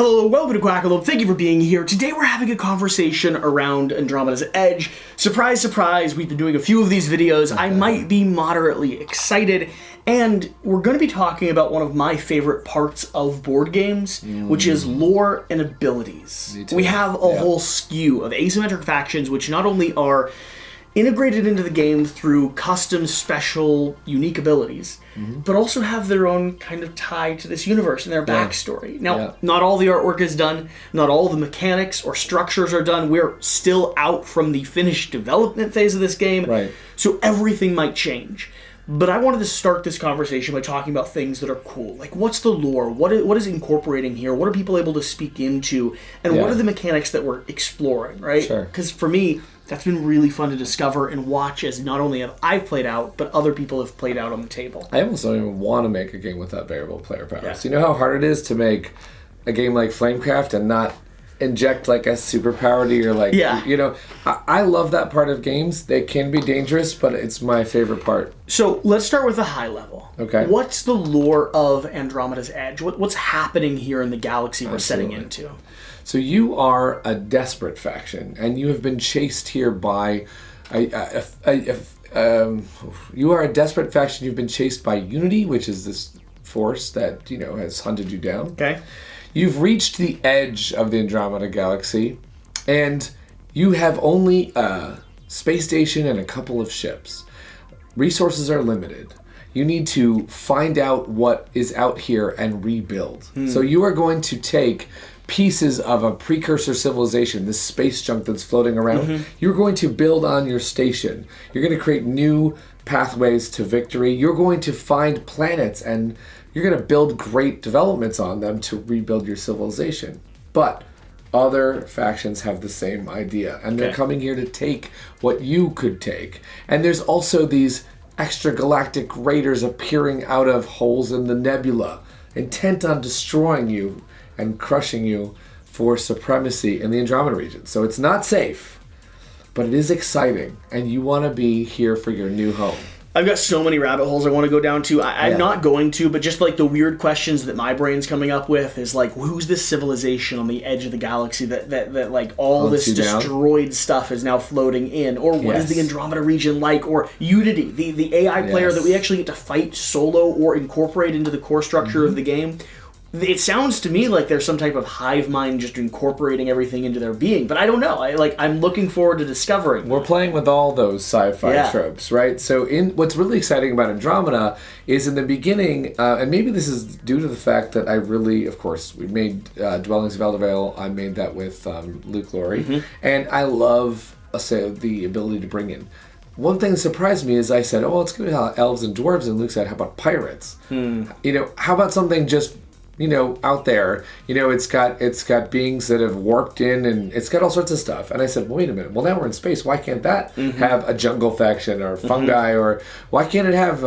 Hello, welcome to Quackalope. Thank you for being here. Today we're having a conversation around Andromeda's Edge. Surprise, surprise, we've been doing a few of these videos. I might be moderately excited, and we're going to be talking about one of my favorite parts of board games, which is lore and abilities. We have a whole skew of asymmetric factions, which not only are integrated into the game through custom, special, unique abilities, but also have their own kind of tie to this universe and their backstory. Now, not all the artwork is done, not all the mechanics or structures are done. We're still out from the finished development phase of this game, so everything might change. But I wanted to start this conversation by talking about things that are cool. Like, what's the lore? What is incorporating here? What are people able to speak into? And what are the mechanics that we're exploring, right? Because for me, that's been really fun to discover and watch as not only have I played out, but other people have played out on the table. I almost don't even want to make a game without variable player powers. You know how hard it is to make a game like Flamecraft and not inject like a superpower to your you know, I love that part of games. They can be dangerous, but it's my favorite part. So let's start with the high level. Okay. What's the lore of Andromeda's Edge? What's happening here in the galaxy we're setting into? So you are a desperate faction, and you have been chased here by you are a desperate faction. You've been chased by Unity, which is this force that, you know, has hunted you down. Okay. You've reached the edge of the Andromeda galaxy, and you have only a space station and a couple of ships. Resources are limited. You need to find out what is out here and rebuild. So you are going to take pieces of a precursor civilization, this space junk that's floating around. You're going to build on your station. You're going to create new pathways to victory. You're going to find planets, and you're going to build great developments on them to rebuild your civilization. But other factions have the same idea, and they're coming here to take what you could take. And there's also these extragalactic raiders appearing out of holes in the nebula, intent on destroying you and crushing you for supremacy in the Andromeda region. So it's not safe, but it is exciting, and you want to be here for your new home. I've got so many rabbit holes I want to go down to. I'm not going to, but just like the weird questions that my brain's coming up with is like, who's this civilization on the edge of the galaxy that like all this destroyed stuff is now floating in? Or what is the Andromeda region like? Or Unity, the AI player that we actually get to fight solo or incorporate into the core structure of the game. It sounds to me like there's some type of hive mind just incorporating everything into their being, but I don't know. I'm looking forward to discovering. We're playing with all those sci-fi tropes, right? So what's really exciting about Andromeda is in the beginning, and maybe this is due to the fact that of course, we made Dwellings of Eldervale. I made that with Luke Laurie, and I love the ability to bring in. One thing that surprised me is I said, oh, well, it's going to be elves and dwarves, and Luke said, how about pirates? You know, how about something just out there, it's got beings that have warped in, and it's got all sorts of stuff. And I said, well, wait a minute. Well, now we're in space. Why can't that have a jungle faction or fungi, or why can't it have,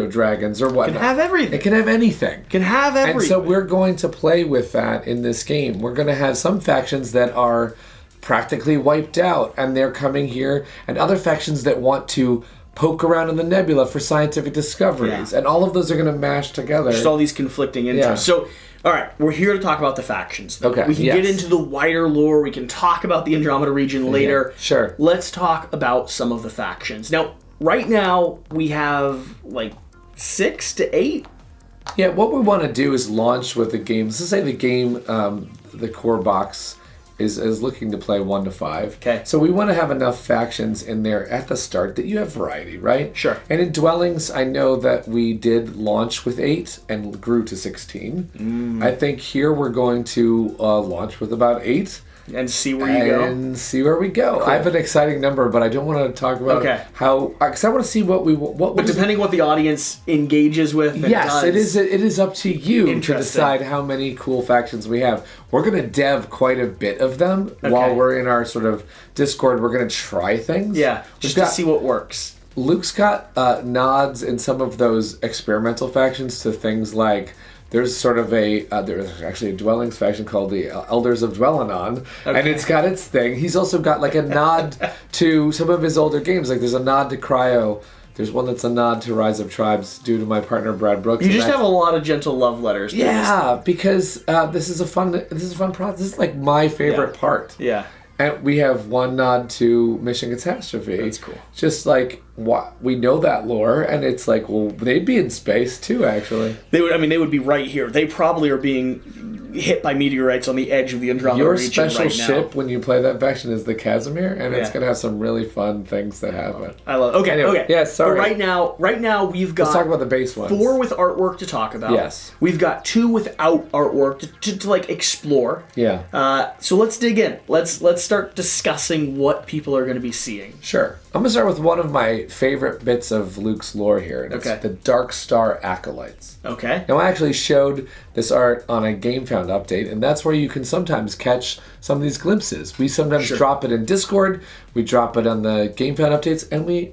dragons or whatnot? It can have everything. It can have anything. It can have everything. And so we're going to play with that in this game. We're going to have some factions that are practically wiped out, and they're coming here, and other factions that want to poke around in the nebula for scientific discoveries, and all of those are going to mash together. Just all these conflicting interests. So, all right, we're here to talk about the factions. Okay. We can get into the wider lore. We can talk about the Andromeda region later. Sure. Let's talk about some of the factions. Now, right now, we have like 6 to 8. Yeah, what we want to do is launch with the game. Let's say the game, the core box is looking to play 1 to 5. Okay. So we want to have enough factions in there at the start that you have variety, right? Sure. And in Dwellings, I know that we did launch with 8 and grew to 16. I think here we're going to launch with about 8. And see where you go. And see where we go. Cool. I have an exciting number, but I don't want to talk about how, because I want to see But depending what the audience engages with and does. It is up to you to decide how many cool factions we have. We're going to dev quite a bit of them while we're in our sort of Discord. We're going to try things. Yeah, just to see what works. Luke's got nods in some of those experimental factions to things like, there's sort of there's actually a Dwellings faction called the Elders of Dwellinon, and it's got its thing. He's also got like a nod to some of his older games. Like there's a nod to Cryo There's one that's a nod to Rise of Tribes due to my partner Brad Brooks. You just have a lot of gentle love letters. Yeah, because this is a fun process. This is like my favorite part. Yeah. And we have one nod to Mission Catastrophe. That's cool. Just like we know that lore, and it's like, well, they'd be in space too. Actually, they would be right here. They probably are being hit by meteorites on the edge of the Andromeda region right now. Your special ship when you play that faction is the Casimir, and it's gonna have some really fun things that happen. I love it. Okay, anyway, okay. Yeah, sorry. But right now we've got. Let's talk about the base ones. 4 with artwork to talk about. Yes. We've got 2 without artwork to like explore. Yeah. So let's dig in. Let's start discussing what people are going to be seeing. Sure. I'm gonna start with one of my favorite bits of Luke's lore here. And it's the Darkstar Acolytes. Okay. Now, I actually showed this art on a Gamefound update, and that's where you can sometimes catch some of these glimpses. We sometimes drop it in Discord, we drop it on the Gamefound updates, and we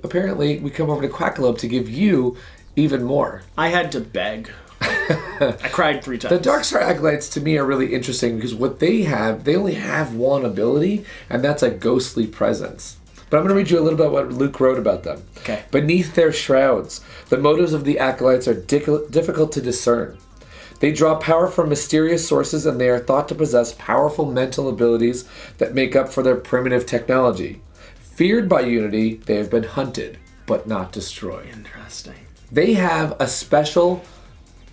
come over to Quackalope to give you even more. I had to beg. I cried 3 times. The Darkstar Acolytes to me are really interesting because what they have, they only have one ability, and that's a ghostly presence. But I'm going to read you a little bit what Luke wrote about them. Okay. Beneath their shrouds, the motives of the Acolytes are difficult to discern. They draw power from mysterious sources, and they are thought to possess powerful mental abilities that make up for their primitive technology. Feared by Unity, they have been hunted, but not destroyed. Interesting. They have a special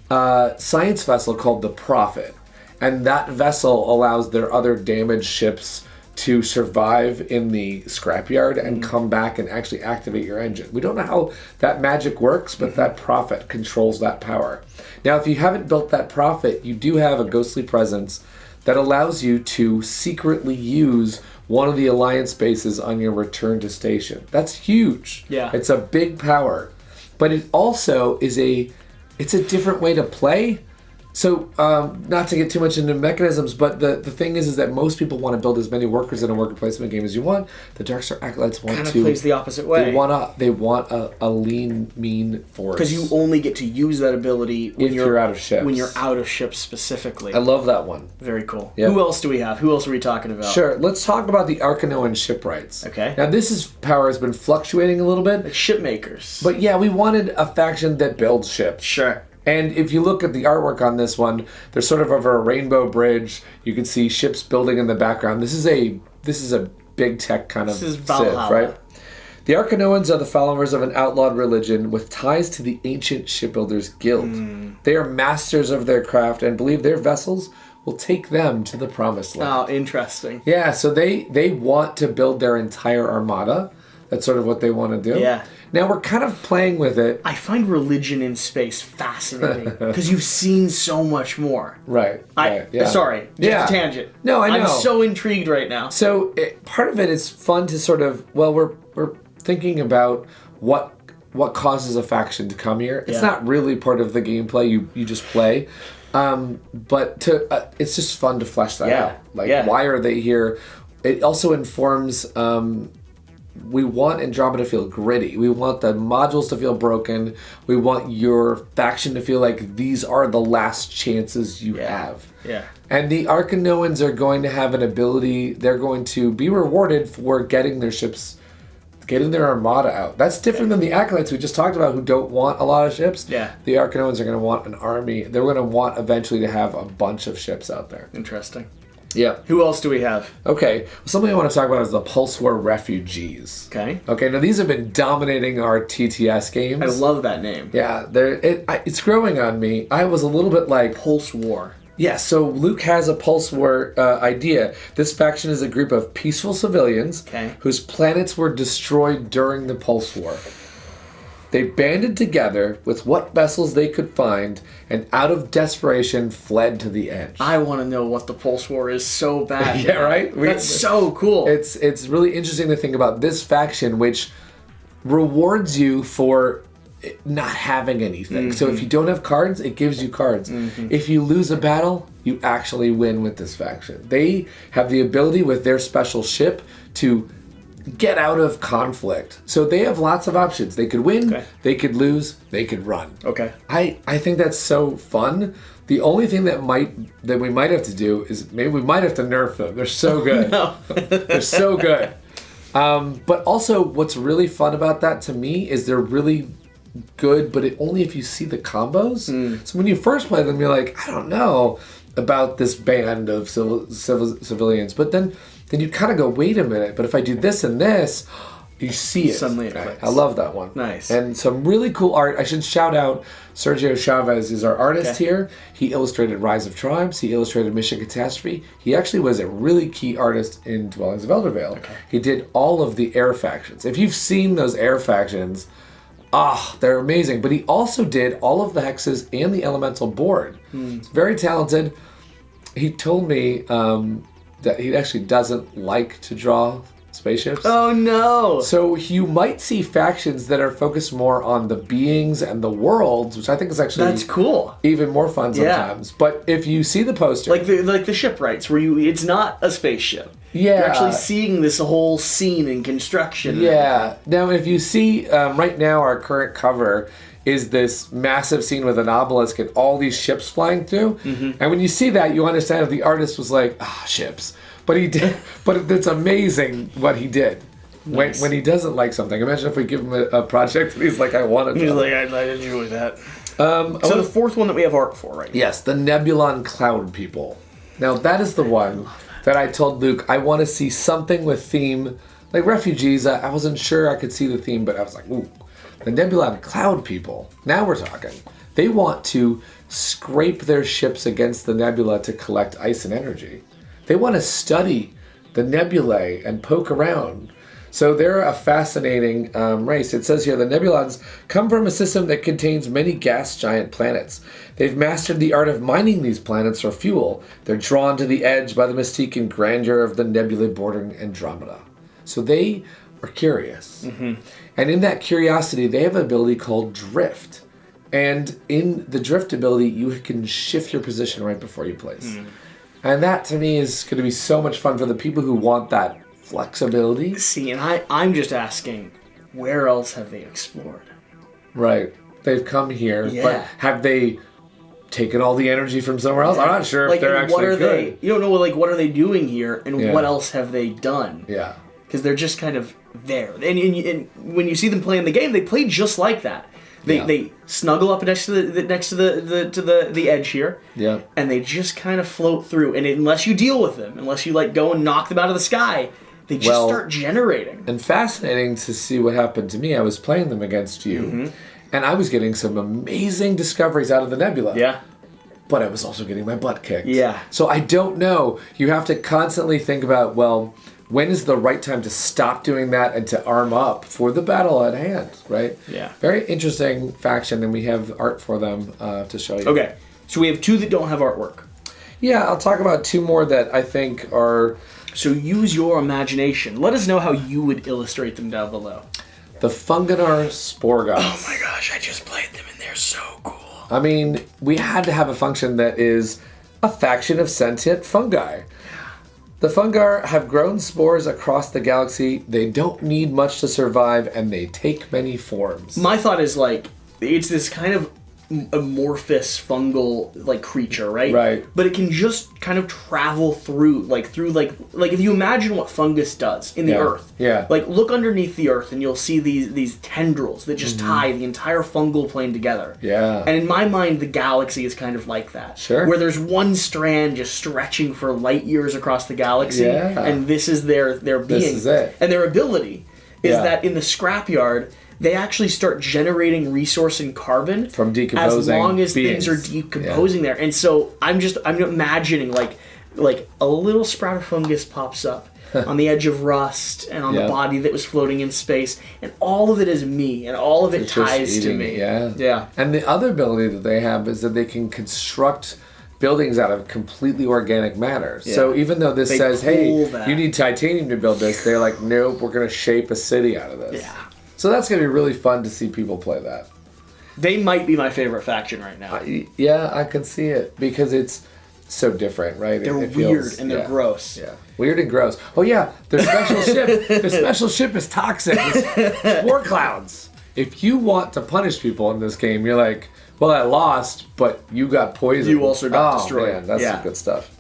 science vessel called the Prophet, and that vessel allows their other damaged ships to survive in the scrapyard and come back and actually activate your engine. We don't know how that magic works, but that Prophet controls that power. Now, if you haven't built that Prophet, you do have a ghostly presence that allows you to secretly use one of the Alliance bases on your return to station. That's huge. Yeah. It's a big power. But it also is it's a different way to play. So, not to get too much into mechanisms, but the thing is that most people want to build as many workers in a worker placement game as you want. The Darkstar Acolytes want kind of to plays the opposite way. They want a lean, mean force. Because you only get to use that ability when you're out of ships. When you're out of ships specifically. I love that one. Very cool. Yep. Who else do we have? Who else are we talking about? Sure. Let's talk about the Arkanoan Shipwrights. Okay. Now, power has been fluctuating a little bit. Like ship makers. But yeah, we wanted a faction that builds ships. Sure. And if you look at the artwork on this one, there's sort of over a rainbow bridge. You can see ships building in the background. This is a big tech kind of Civ, right? The Arkanoans are the followers of an outlawed religion with ties to the ancient shipbuilders guild. They are masters of their craft and believe their vessels will take them to the promised land. Oh, interesting. Yeah, so they want to build their entire armada. That's sort of what they want to do. Yeah. Now we're kind of playing with it. I find religion in space fascinating because you've seen so much more. Right. Yeah. Sorry. Just a tangent. No, I know. I'm so intrigued right now. So part of it is fun to sort of we're thinking about what causes a faction to come here. It's not really part of the gameplay. You just play. But it's just fun to flesh that out. Why are they here? It also informs. We want Andromeda to feel gritty. We want the modules to feel broken. We want your faction to feel like these are the last chances you have. Yeah. And the Arkanoans are going to have an ability. They're going to be rewarded for getting their ships, getting their armada out. That's different than the Acolytes we just talked about, who don't want a lot of ships. Yeah. The Arkanoans are going to want an army. They're going to want eventually to have a bunch of ships out there. Interesting. Yeah. Who else do we have? Okay. Something I want to talk about is the Pulsewar Refugees. Okay. Okay. Now these have been dominating our TTS games. I love that name. Yeah. It's growing on me. I was a little bit like Pulsewar. Yeah. So Luke has a Pulsewar idea. This faction is a group of peaceful civilians whose planets were destroyed during the Pulse War. They banded together with what vessels they could find and out of desperation fled to the edge. I want to know what the Pulse War is so bad. Yeah, right? That's so cool. It's really interesting to think about this faction, which rewards you for not having anything. So if you don't have cards, it gives you cards. If you lose a battle, you actually win with this faction. They have the ability with their special ship to get out of conflict. So they have lots of options. They could win, they could lose, they could run. Okay. I think that's so fun. The only thing that we might have to do is maybe we might have to nerf them. They're so good. No. They're so good. But also, what's really fun about that to me is they're really good, but only if you see the combos. So when you first play them, you're like, I don't know about this band of civilians. But then you kind of go, wait a minute, but if I do this and this, you see it. Suddenly it clicks. I love that one. Nice. And some really cool art. I should shout out Sergio Chavez is our artist here. He illustrated Rise of Tribes. He illustrated Mission Catastrophe. He actually was a really key artist in Dwellings of Eldervale. Okay. He did all of the air factions. If you've seen those air factions, they're amazing. But he also did all of the hexes and the elemental board. He's very talented. He told me that he actually doesn't like to draw spaceships. Oh no! So you might see factions that are focused more on the beings and the worlds, which I think is actually that's cool. Even more fun sometimes. But if you see the poster, like the shipwrights, where it's not a spaceship. Yeah, you're actually seeing this whole scene in construction. Yeah. Now, if you see right now, our current cover is this massive scene with an obelisk and all these ships flying through. And when you see that, you understand that the artist was like, ships. But he did. But it's amazing what he did. Nice. When he doesn't like something. Imagine if we give him a project and he's like, I want to. He's like, I enjoy that. So the fourth one that we have art for, right? Yes, the Nebulon Cloudpeople. Now that is the one that I told Luke I want to see something with theme, like refugees. I wasn't sure I could see the theme, but I was like, ooh, the Nebulon Cloudpeople. Now we're talking. They want to scrape their ships against the nebula to collect ice and energy. They want to study the nebulae and poke around. So they're a fascinating race. It says here, the Nebulons come from a system that contains many gas giant planets. They've mastered the art of mining these planets for fuel. They're drawn to the edge by the mystique and grandeur of the nebulae bordering Andromeda. So they are curious. And in that curiosity, they have an ability called Drift. And in the Drift ability, you can shift your position right before you place. And that, to me, is going to be so much fun for the people who want that flexibility. See, and I'm just asking, where else have they explored? Right. They've come here, but have they taken all the energy from somewhere else? I'm not sure if they're actually good. You don't know, like, what are they doing here, and what else have they done? Yeah. Because they're just kind of there. And when you see them playing the game, they play just like that. They snuggle up next to the edge here, and they just kind of float through. And unless you deal with them, unless you like go and knock them out of the sky, they just start generating. And fascinating to see what happened to me. I was playing them against you, and I was getting some amazing discoveries out of the nebula. Yeah. But I was also getting my butt kicked. Yeah. So I don't know. You have to constantly think about, well, when is the right time to stop doing that and to arm up for the battle at hand, right? Yeah. Very interesting faction, and we have art for them to show you. Okay, so we have two that don't have artwork. Yeah, I'll talk about two more that I think are... So use your imagination. Let us know how you would illustrate them down below. The Funganer Sporegods. Oh my gosh, I just played them and they're so cool. I mean, we had to have a function that is a faction of sentient fungi. The Fungar have grown spores across the galaxy. They don't need much to survive, and they take many forms. My thought is, like, it's this kind of amorphous fungal, like, creature, right? Right. But it can just kind of travel through, like, if you imagine what fungus does in the earth. Yeah. Like, look underneath the earth, and you'll see these tendrils that just tie the entire fungal plane together. Yeah. And in my mind, the galaxy is kind of like that. Sure. Where there's one strand just stretching for light years across the galaxy, and this is their being. This is it. And their ability is that in the scrapyard, they actually start generating resource and carbon from decomposing as long as beings. things are decomposing there. And so I'm imagining like a little sprout of fungus pops up on the edge of rust and on the body that was floating in space, and all of it is me, and all of it ties to me. Yeah. And the other ability that they have is that they can construct buildings out of completely organic matter. Yeah. So even though this says, hey, you need titanium to build this, they're like, nope, we're going to shape a city out of this. Yeah. So that's going to be really fun to see people play that. They might be my favorite faction right now. Yeah, I can see it because it's so different, right? They're weird and they're gross. Yeah, weird and gross. Oh yeah, their special ship. The special ship is toxic. It's spore clouds. If you want to punish people in this game, you're like, well, I lost, but you got poisoned. You also got destroyed. Man, that's some good stuff.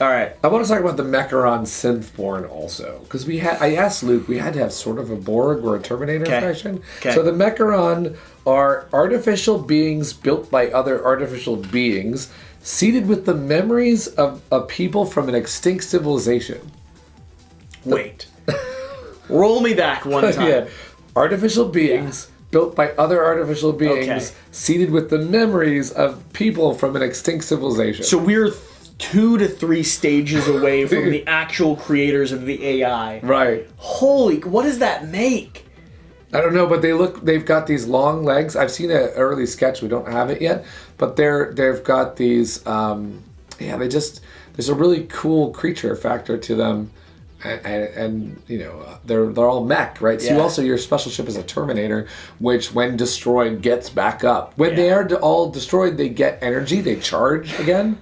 All right. I want to talk about the Macaron Synthborne also, because I asked Luke, we had to have sort of a Borg or a Terminator faction. Okay. So the Macaron are artificial beings built by other artificial beings, seated with the memories of a people from an extinct civilization. Wait. Roll me back one time. Yeah. Artificial beings built by other artificial beings, seated with the memories of people from an extinct civilization. So we're 2 to 3 stages away from the actual creators of the AI. Right. Holy, what does that make? I don't know, but they've got these long legs. I've seen an early sketch, we don't have it yet, but they've got these, there's a really cool creature factor to them. And you know, they're all mech, right? So your special ship is a Terminator, which when destroyed gets back up. When they are all destroyed, they get energy, they charge again.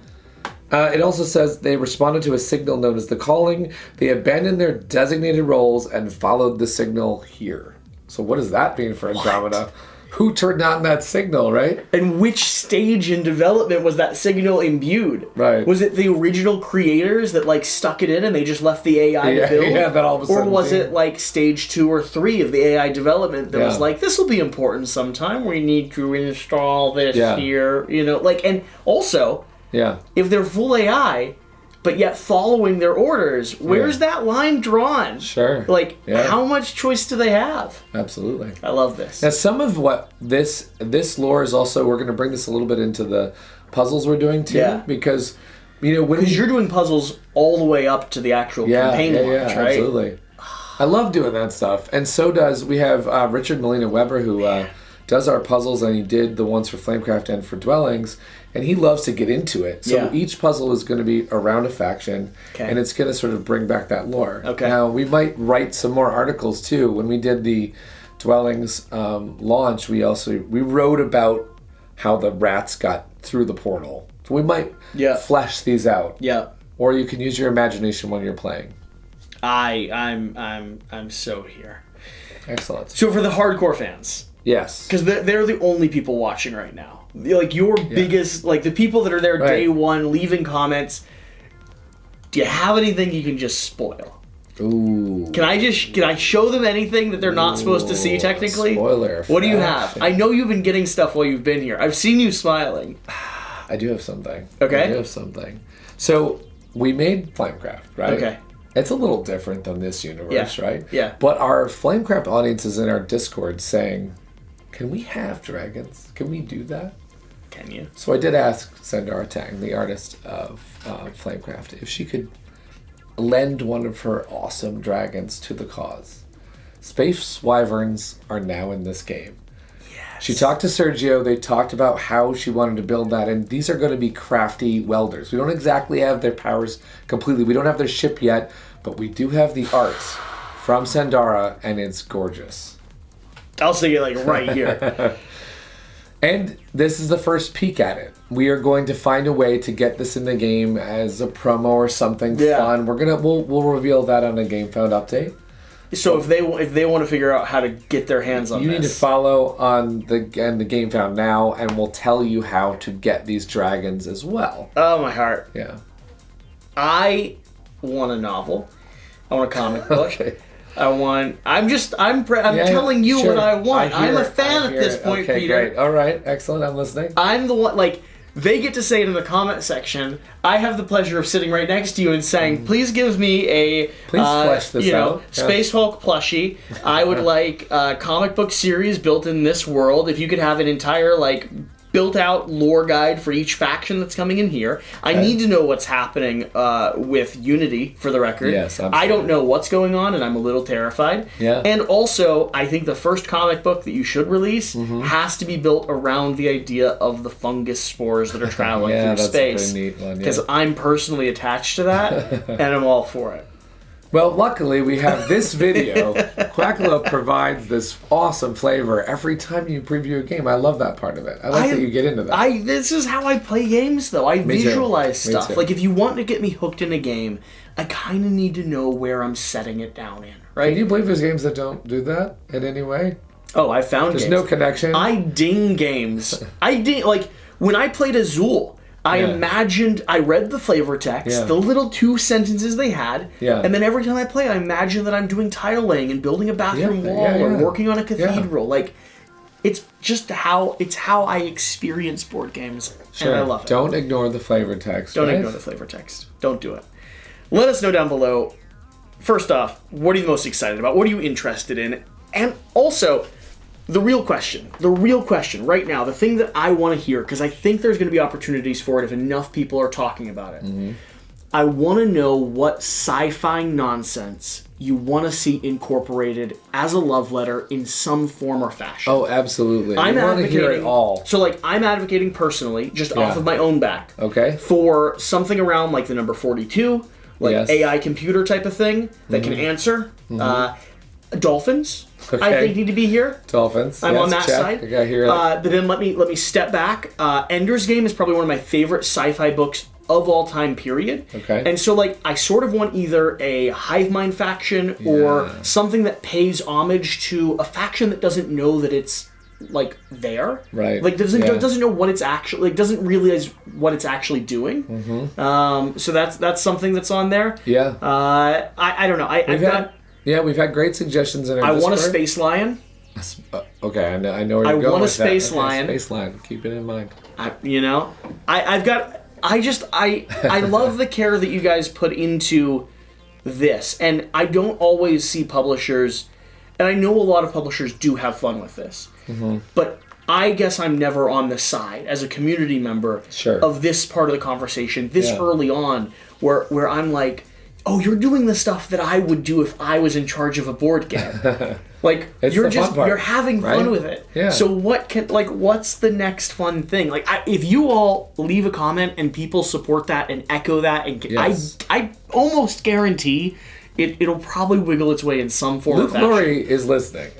It also says they responded to a signal known as the calling. They abandoned their designated roles and followed the signal here. So what does that mean for Andromeda? What? Who turned on that signal, right? And which stage in development was that signal imbued? Right. Was it the original creators that like stuck it in and they just left the AI to build? Yeah, that all of a sudden. Or was it like stage 2 or 3 of the AI development that was like, this will be important sometime. We need to install this here, you know, like, and also, if they're full AI, but yet following their orders, where's that line drawn? Sure. Like, how much choice do they have? Absolutely. I love this. Now, some of what this lore is also, we're going to bring this a little bit into the puzzles we're doing too, because, you know, when you're doing puzzles all the way up to the actual campaign launch, right? Absolutely. I love doing that stuff, and so does we have Richard Molina Weber who does our puzzles, and he did the ones for Flamecraft and for Dwellings. And he loves to get into it. So each puzzle is going to be around a faction, and it's going to sort of bring back that lore. Now, we might write some more articles, too. When we did the Dwellings launch, we wrote about how the rats got through the portal. So we might flesh these out. Yeah. Or you can use your imagination when you're playing. I'm so here. Excellent. So for the hardcore fans. Yes. Because they're the only people watching right now. Like, your biggest, like, the people that are there day one, leaving comments, do you have anything you can just spoil? Ooh. Can I show them anything that they're not supposed to see, technically? Spoiler. What do you have? I know you've been getting stuff while you've been here. I've seen you smiling. I do have something. Okay. I do have something. So, we made Flamecraft, right? Okay. It's a little different than this universe, right? Yeah. But our Flamecraft audience is in our Discord saying, can we have dragons? Can we do that? Can you? So I did ask Sandara Tang, the artist of Flamecraft, if she could lend one of her awesome dragons to the cause. Space Wyverns are now in this game. Yes. She talked to Sergio. They talked about how she wanted to build that, and these are going to be crafty welders. We don't exactly have their powers completely. We don't have their ship yet, but we do have the arts from Sandara, and it's gorgeous. I'll see you, like, right here. And this is the first peek at it. We are going to find a way to get this in the game as a promo or something fun. We'll reveal that on a Gamefound update. So if they want to figure out how to get their hands on this, you need to follow on the Gamefound now, and we'll tell you how to get these dragons as well. Oh, my heart. Yeah. I want a novel. I want a comic book. Okay. I'm telling you what I want. I'm a fan at this point, okay, Peter. Great. All right, excellent. I'm listening. I'm the one, like, they get to say it in the comment section. I have the pleasure of sitting right next to you and saying, please give me a flesh this out. Space Hulk plushie. I would like a comic book series built in this world. If you could have an entire, like, built-out lore guide for each faction that's coming in here. I need to know what's happening with Unity, for the record. Yes, absolutely. I don't know what's going on, and I'm a little terrified. Yeah. And also, I think the first comic book that you should release has to be built around the idea of the fungus spores that are traveling through space. That's a pretty neat one, because I'm personally attached to that, and I'm all for it. Well, luckily, we have this video. Quackalope provides this awesome flavor every time you preview a game. I love that part of it. I like that you get into that. This is how I play games, though. I visualize stuff. Me too. Like, if you want to get me hooked in a game, I kind of need to know where I'm setting it down in, right? Can you believe there's games that don't do that in any way? Oh, I found There's games. no connection? I ding games. Like, when I played Azul, I read the flavor text, the little 2 sentences they had, and then every time I play, I imagine that I'm doing tile laying and building a bathroom wall or working on a cathedral. Like, it's just how I experience board games, and I love it. Don't ignore the flavor text. Don't ignore the flavor text. Don't do it. Let us know down below. First off, what are you most excited about? What are you interested in? And also, the real question right now, the thing that I want to hear, because I think there's going to be opportunities for it if enough people are talking about it. Mm-hmm. I want to know what sci-fi nonsense you want to see incorporated as a love letter in some form or fashion. Oh, absolutely. I want to hear it all. So, like, I'm advocating personally, just off of my own back, for something around, like, the number 42, like AI computer type of thing that can answer. Dolphins, I think, need to be here. Dolphins. I'm on that side. I hear that. But then let me step back. Ender's Game is probably one of my favorite sci-fi books of all time, period. Okay. And so, like, I sort of want either a hive mind faction or something that pays homage to a faction that doesn't know that it's, like, there. Right. Like, doesn't know what it's actually, like, doesn't realize what it's actually doing. Mm-hmm. So that's something that's on there. Yeah. I don't know. We've had great suggestions in our Discord. I want a Space Lion. Okay, I know where you're going. I want a with Space that. Lion. Space Lion. Keep it in mind. I love the care that you guys put into this, and I don't always see publishers, and I know a lot of publishers do have fun with this, but I guess I'm never on the side as a community member of this part of the conversation this early on, where I'm like, oh, you're doing the stuff that I would do if I was in charge of a board game. Like, you're having fun with it. Yeah. So what's the next fun thing? Like, if you all leave a comment and people support that and echo that, and I almost guarantee it'll probably wiggle its way in some form or fashion. Luke Murray is listening.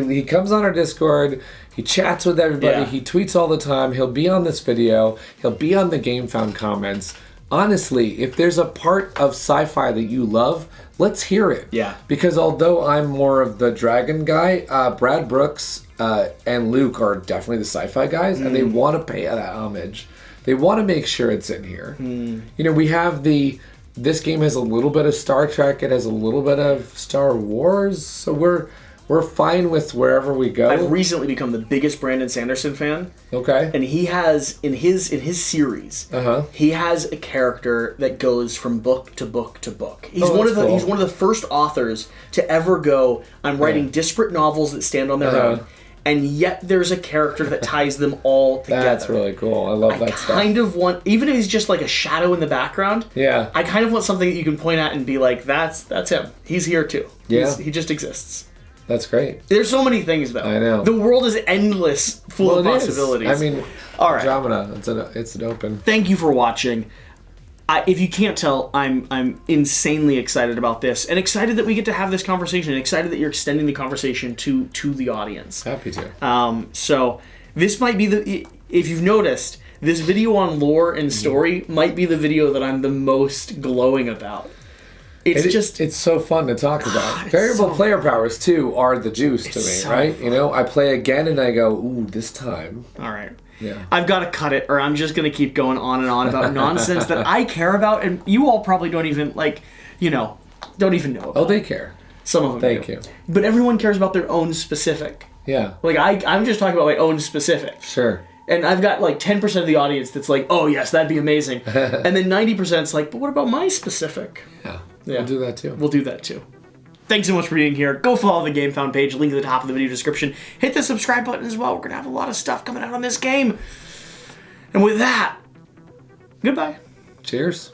He comes on our Discord. He chats with everybody. He tweets all the time. He'll be on this video. He'll be on the Gamefound comments. Honestly, if there's a part of sci-fi that you love, let's hear it. Yeah. Because although I'm more of the dragon guy, Brad Brooks and Luke are definitely the sci-fi guys, and they want to pay that homage. They want to make sure it's in here. You know, we have this game has a little bit of Star Trek. It has a little bit of Star Wars. So we're fine with wherever we go. I've recently become the biggest Brandon Sanderson fan. Okay. And he has in his series, he has a character that goes from book to book to book. He's one of the first authors to ever go, I'm writing disparate novels that stand on their own, and yet there's a character that ties them all together. That's really cool. I love that stuff. I kind of want, even if he's just like a shadow in the background, I kind of want something that you can point at and be like, that's him. He's here too. He just exists. That's great. There's so many things, though. I know. The world is endless, full of possibilities. I mean, all right. Andromeda, it's an open. Thank you for watching. If you can't tell, I'm insanely excited about this, and excited that we get to have this conversation, and excited that you're extending the conversation to the audience. Happy to. So this might be if you've noticed, this video on lore and story might be the video that I'm the most glowing about. It's so fun to talk about. Variable player powers too are the juice to me, right? Fun. You know, I play again and I go, ooh, this time. All right. Yeah. I've got to cut it, or I'm just going to keep going on and on about nonsense that I care about, and you all probably don't even don't even know about. Oh, they care. Some of them Thank you. But everyone cares about their own specific. Yeah. Like, I'm just talking about my own specific. Sure. And I've got like 10% of the audience that's like, oh yes, that'd be amazing. And then 90% is like, but what about my specific? Yeah. We'll do that too. We'll do that too. Thanks so much for being here. Go follow the Gamefound page, link at the top of the video description. Hit the subscribe button as well. We're going to have a lot of stuff coming out on this game. And with that, goodbye. Cheers.